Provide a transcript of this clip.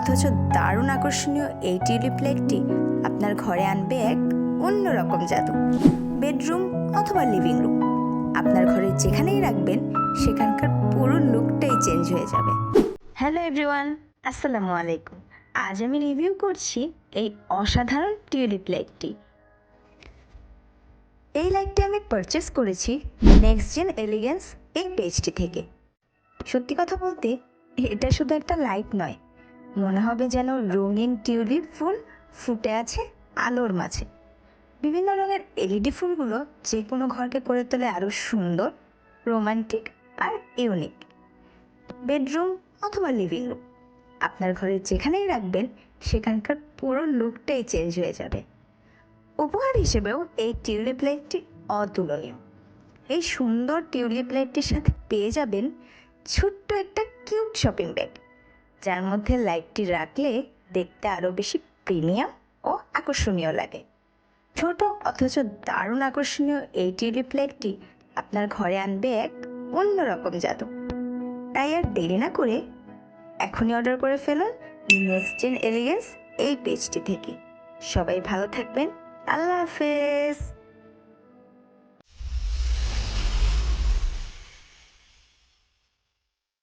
অথচ দারুণ আকর্ষণীয় এই টিউলিপ লাইটটি আপনার ঘরে আনবে এক অন্যরকম জাদু। বেডরুম অথবা লিভিং রুম, আপনার ঘরে যেখানেই রাখবেন সেখানকার পুরো লুকটাই চেঞ্জ হয়ে যাবে। হ্যালো এভরিওয়ান, আসসালামু আলাইকুম। আজ আমি রিভিউ করছি এই অসাধারণ টিউলিপ লাইটটি। এই লাইটটি আমি পারচেস করেছি নেক্সট জেন এলিগেন্স এই পেজটি থেকে। সত্যি কথা বলতে এটা শুধু একটা লাইট নয়, মনে হবে যেন রঙিন টিউলিপ ফুল ফুটে আছে আলোর মাঝে। বিভিন্ন রঙের এলইডি ফুলগুলো যে কোনো ঘরকে করে তোলে আরও সুন্দর, রোমান্টিক আর ইউনিক। বেডরুম অথবা লিভিং রুম, আপনার ঘরে যেখানেই রাখবেন সেখানকার পুরো লুকটাই চেঞ্জ হয়ে যাবে। উপহার হিসেবেও এই টিউলিপ লাইটটি অতুলনীয়। এই সুন্দর টিউলিপ লাইটটির সাথে পেয়ে যাবেন ছোট্ট একটা কিউট শপিং ব্যাগ, যার মধ্যে লাইটটি রাখলে দেখতে আরও বেশি প্রিমিয়াম ও আকর্ষণীয় লাগে। ছোট অথচ দারুণ আকর্ষণীয় এই টিউলিপ লাইটটি আপনার ঘরে আনবে এক অন্যরকম জাদু। তাই আর দেরি না করে এখনই অর্ডার করে ফেলুন নেক্সট জেন এলিগেন্স এই পেজটি থেকে। সবাই ভালো থাকবেন, আল্লাহ হাফেজ।